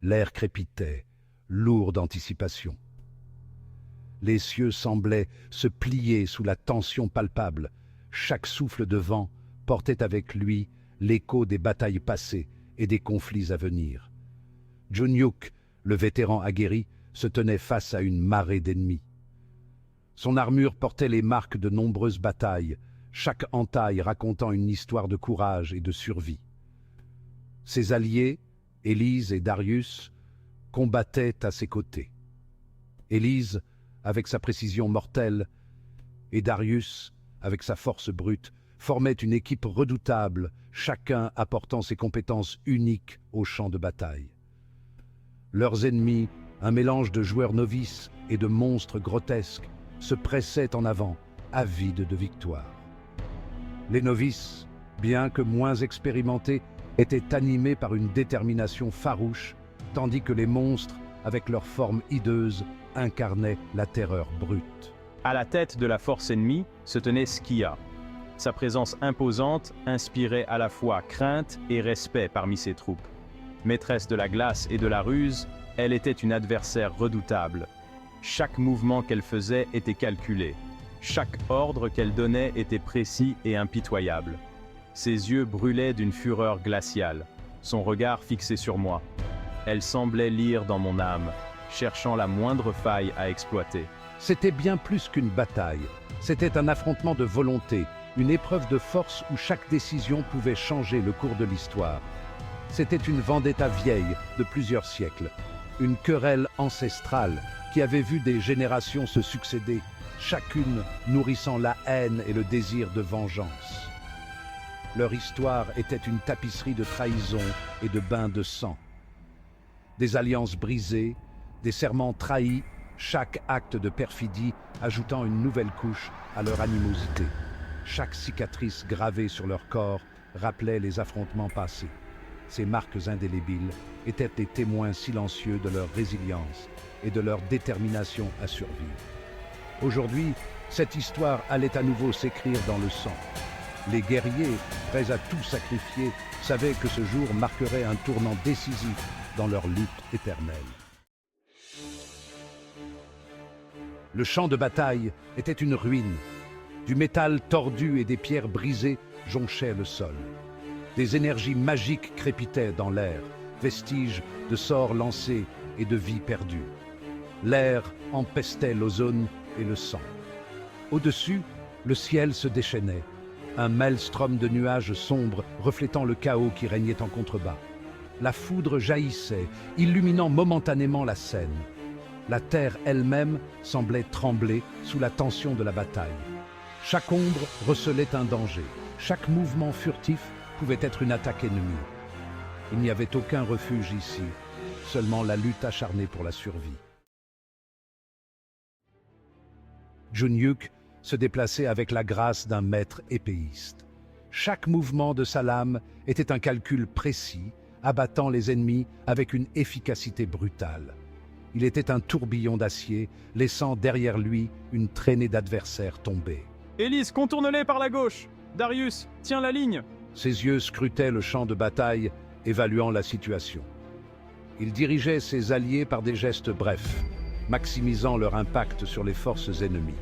L'air crépitait, lourd d'anticipation. Les cieux semblaient se plier sous la tension palpable. Chaque souffle de vent portait avec lui l'écho des batailles passées et des conflits à venir. Junhyuk, le vétéran aguerri, se tenait face à une marée d'ennemis. Son armure portait les marques de nombreuses batailles, chaque entaille racontant une histoire de courage et de survie. Ses alliés, Élise et Darius, combattaient à ses côtés. Élise, avec sa précision mortelle, et Darius, avec sa force brute, formaient une équipe redoutable, chacun apportant ses compétences uniques au champ de bataille. Leurs ennemis, un mélange de joueurs novices et de monstres grotesques, se pressaient en avant, avides de victoire. Les novices, bien que moins expérimentés, étaient animés par une détermination farouche, tandis que les monstres, avec leur forme hideuse, incarnaient la terreur brute. À la tête de la force ennemie se tenait Skia. Sa présence imposante inspirait à la fois crainte et respect parmi ses troupes. Maîtresse de la glace et de la ruse, elle était une adversaire redoutable. Chaque mouvement qu'elle faisait était calculé. Chaque ordre qu'elle donnait était précis et impitoyable. Ses yeux brûlaient d'une fureur glaciale, son regard fixé sur moi. Elle semblait lire dans mon âme, cherchant la moindre faille à exploiter. C'était bien plus qu'une bataille. C'était un affrontement de volonté, une épreuve de force où chaque décision pouvait changer le cours de l'histoire. C'était une vendetta vieille de plusieurs siècles, une querelle ancestrale qui avait vu des générations se succéder, chacune nourrissant la haine et le désir de vengeance. Leur histoire était une tapisserie de trahison et de bains de sang. Des alliances brisées, des serments trahis, chaque acte de perfidie ajoutant une nouvelle couche à leur animosité. Chaque cicatrice gravée sur leur corps rappelait les affrontements passés. Ces marques indélébiles étaient des témoins silencieux de leur résilience et de leur détermination à survivre. Aujourd'hui, cette histoire allait à nouveau s'écrire dans le sang. Les guerriers, prêts à tout sacrifier, savaient que ce jour marquerait un tournant décisif dans leur lutte éternelle. Le champ de bataille était une ruine. Du métal tordu et des pierres brisées jonchaient le sol. Des énergies magiques crépitaient dans l'air, vestiges de sorts lancés et de vies perdues. L'air empestait l'ozone et le sang. Au-dessus, le ciel se déchaînait, un maelstrom de nuages sombres reflétant le chaos qui régnait en contrebas. La foudre jaillissait, illuminant momentanément la scène. La terre elle-même semblait trembler sous la tension de la bataille. Chaque ombre recelait un danger, chaque mouvement furtif pouvait être une attaque ennemie. Il n'y avait aucun refuge ici, seulement la lutte acharnée pour la survie. Junhyuk se déplaçait avec la grâce d'un maître épéiste. Chaque mouvement de sa lame était un calcul précis, abattant les ennemis avec une efficacité brutale. Il était un tourbillon d'acier, laissant derrière lui une traînée d'adversaires tombés. Élise, contourne-les par la gauche. Darius, tiens la ligne. Ses yeux scrutaient le champ de bataille, évaluant la situation. Il dirigeait ses alliés par des gestes brefs, maximisant leur impact sur les forces ennemies.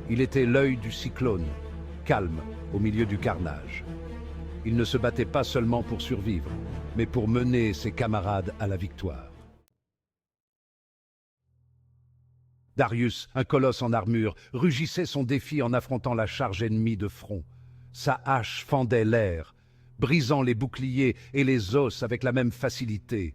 Il était l'œil du cyclone, calme au milieu du carnage. Il ne se battait pas seulement pour survivre, mais pour mener ses camarades à la victoire. Darius, un colosse en armure, rugissait son défi en affrontant la charge ennemie de front. Sa hache fendait l'air, brisant les boucliers et les os avec la même facilité.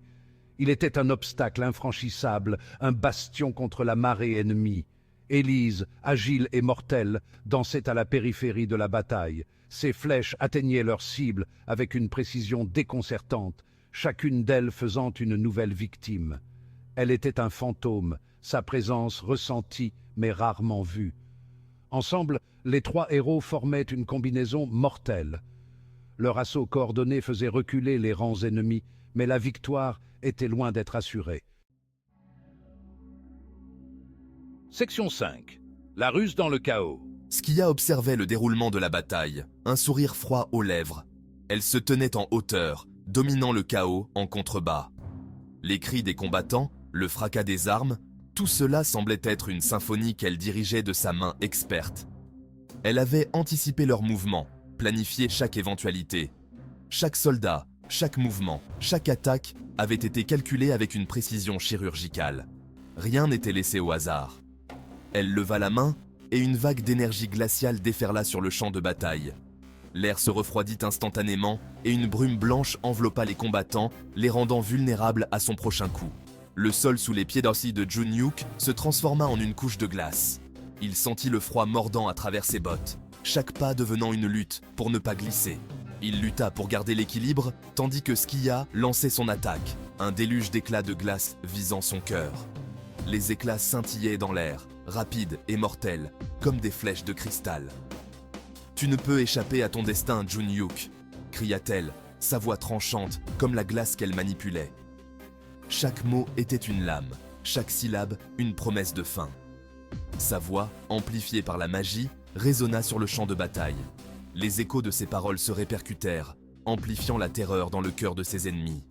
Il était un obstacle infranchissable, un bastion contre la marée ennemie. Élise, agile et mortelle, dansait à la périphérie de la bataille. Ses flèches atteignaient leur cible avec une précision déconcertante, chacune d'elles faisant une nouvelle victime. Elle était un fantôme, sa présence ressentie mais rarement vue. Ensemble, les trois héros formaient une combinaison mortelle. Leur assaut coordonné faisait reculer les rangs ennemis, mais la victoire était loin d'être assurée. Section 5. La ruse dans le chaos. Skia observait le déroulement de la bataille, un sourire froid aux lèvres. Elle se tenait en hauteur, dominant le chaos en contrebas. Les cris des combattants, le fracas des armes, tout cela semblait être une symphonie qu'elle dirigeait de sa main experte. Elle avait anticipé leurs mouvements, planifié chaque éventualité. Chaque soldat, chaque mouvement, chaque attaque avait été calculé avec une précision chirurgicale. Rien n'était laissé au hasard. Elle leva la main et une vague d'énergie glaciale déferla sur le champ de bataille. L'air se refroidit instantanément et une brume blanche enveloppa les combattants, les rendant vulnérables à son prochain coup. Le sol sous les pieds d'Orsi de Jun-Hyuk se transforma en une couche de glace. Il sentit le froid mordant à travers ses bottes, chaque pas devenant une lutte pour ne pas glisser. Il lutta pour garder l'équilibre, tandis que Skia lançait son attaque, un déluge d'éclats de glace visant son cœur. Les éclats scintillaient dans l'air, rapides et mortels, comme des flèches de cristal. « Tu ne peux échapper à ton destin, Jun-Hyuk !» cria-t-elle, sa voix tranchante comme la glace qu'elle manipulait. Chaque mot était une lame, chaque syllabe une promesse de fin. Sa voix, amplifiée par la magie, résonna sur le champ de bataille. Les échos de ses paroles se répercutèrent, amplifiant la terreur dans le cœur de ses ennemis.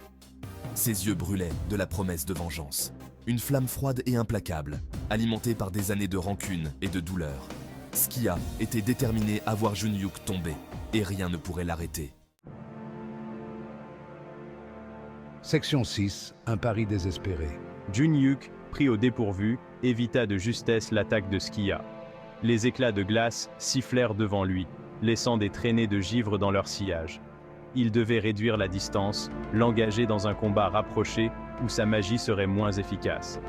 Ses yeux brûlaient de la promesse de vengeance. Une flamme froide et implacable, alimentée par des années de rancune et de douleur. Skia était déterminé à voir Jun-Hyuk tomber, et rien ne pourrait l'arrêter. Section 6, un pari désespéré. Jun-Hyuk, pris au dépourvu, évita de justesse l'attaque de Skia. Les éclats de glace sifflèrent devant lui, laissant des traînées de givre dans leur sillage. Il devait réduire la distance, l'engager dans un combat rapproché où sa magie serait moins efficace.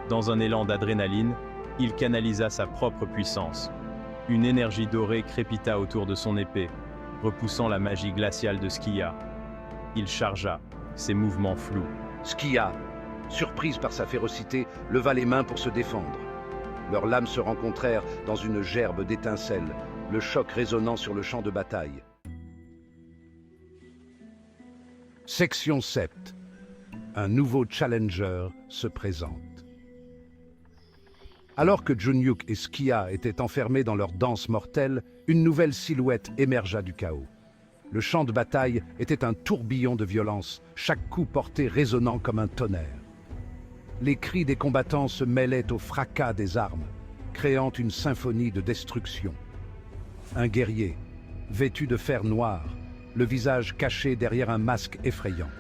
Dans un élan d'adrénaline, il canalisa sa propre puissance. Une énergie dorée crépita autour de son épée, repoussant la magie glaciale de Skia. Il chargea, ses mouvements flous. Skia, surprise par sa férocité, leva les mains pour se défendre. Leurs lames se rencontrèrent dans une gerbe d'étincelles, le choc résonnant sur le champ de bataille. Section 7. Un nouveau challenger se présente. Alors que Jun-Hyuk et Skia étaient enfermés dans leur danse mortelle, une nouvelle silhouette émergea du chaos. Le champ de bataille était un tourbillon de violence, chaque coup porté résonnant comme un tonnerre. Les cris des combattants se mêlaient au fracas des armes, créant une symphonie de destruction. Un guerrier, vêtu de fer noir, le visage caché derrière un masque effrayant.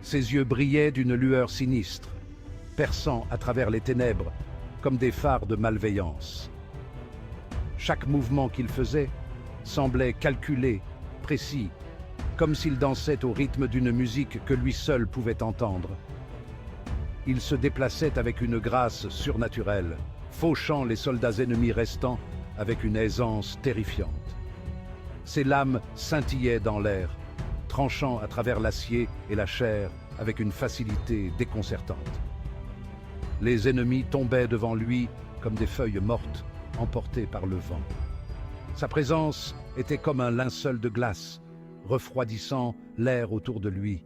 Ses yeux brillaient d'une lueur sinistre, perçant à travers les ténèbres comme des phares de malveillance. Chaque mouvement qu'il faisait semblait calculé, précis, comme s'il dansait au rythme d'une musique que lui seul pouvait entendre. Il se déplaçait avec une grâce surnaturelle, fauchant les soldats ennemis restants avec une aisance terrifiante. Ses lames scintillaient dans l'air, tranchant à travers l'acier et la chair avec une facilité déconcertante. Les ennemis tombaient devant lui comme des feuilles mortes, emportées par le vent. Sa présence était comme un linceul de glace, refroidissant l'air autour de lui.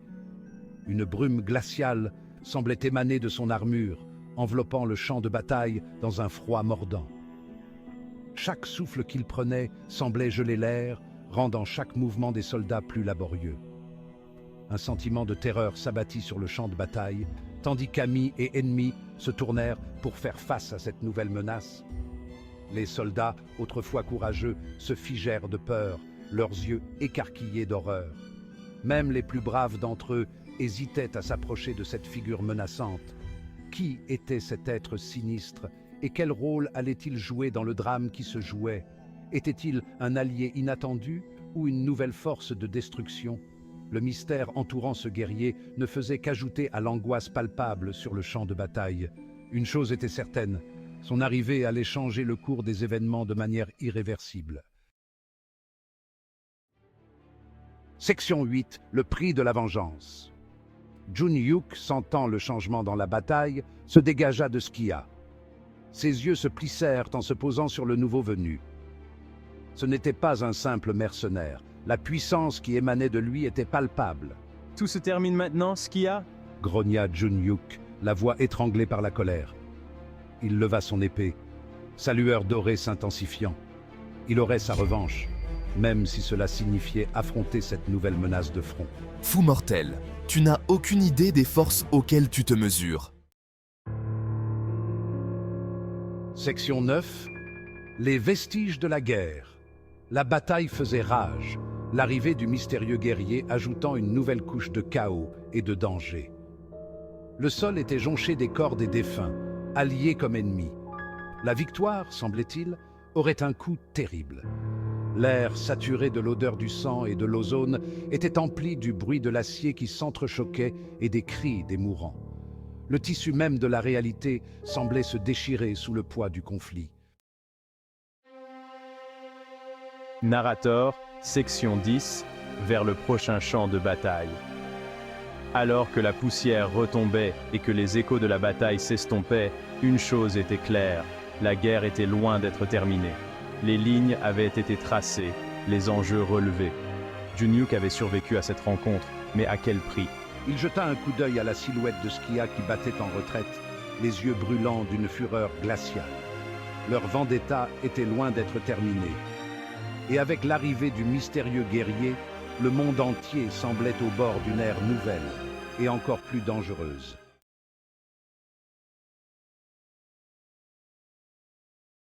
Une brume glaciale semblait émaner de son armure, enveloppant le champ de bataille dans un froid mordant. Chaque souffle qu'il prenait semblait geler l'air, rendant chaque mouvement des soldats plus laborieux. Un sentiment de terreur s'abattit sur le champ de bataille, tandis qu'amis et ennemis se tournèrent pour faire face à cette nouvelle menace. Les soldats, autrefois courageux, se figèrent de peur, leurs yeux écarquillés d'horreur. Même les plus braves d'entre eux hésitaient à s'approcher de cette figure menaçante. Qui était cet être sinistre et quel rôle allait-il jouer dans le drame qui se jouait? Était-il un allié inattendu ou une nouvelle force de destruction? Le mystère entourant ce guerrier ne faisait qu'ajouter à l'angoisse palpable sur le champ de bataille. Une chose était certaine, son arrivée allait changer le cours des événements de manière irréversible. Section 8, le prix de la vengeance. Jun-Hyuk, sentant le changement dans la bataille, se dégagea de Skia. Ses yeux se plissèrent en se posant sur le nouveau venu. Ce n'était pas un simple mercenaire. La puissance qui émanait de lui était palpable. « Tout se termine maintenant, Skia ?» grogna Jun-Hyuk, la voix étranglée par la colère. Il leva son épée, sa lueur dorée s'intensifiant. Il aurait sa revanche. même si cela signifiait affronter cette nouvelle menace de front. Fou mortel, tu n'as aucune idée des forces auxquelles tu te mesures. Section 9. Les vestiges de la guerre. La bataille faisait rage, l'arrivée du mystérieux guerrier ajoutant une nouvelle couche de chaos et de danger. Le sol était jonché des corps des défunts, alliés comme ennemis. La victoire, semblait-il, aurait un coup terrible. L'air saturé de l'odeur du sang et de l'ozone était empli du bruit de l'acier qui s'entrechoquait et des cris des mourants. Le tissu même de la réalité semblait se déchirer sous le poids du conflit. Narrator, section 10, vers le prochain champ de bataille. Alors que la poussière retombait et que les échos de la bataille s'estompaient, une chose était claire, la guerre était loin d'être terminée. Les lignes avaient été tracées, les enjeux relevés. Junyuk avait survécu à cette rencontre, mais à quel prix? Il jeta un coup d'œil à la silhouette de Skia qui battait en retraite, les yeux brûlants d'une fureur glaciale. Leur vendetta était loin d'être terminée. Et avec l'arrivée du mystérieux guerrier, le monde entier semblait au bord d'une ère nouvelle et encore plus dangereuse.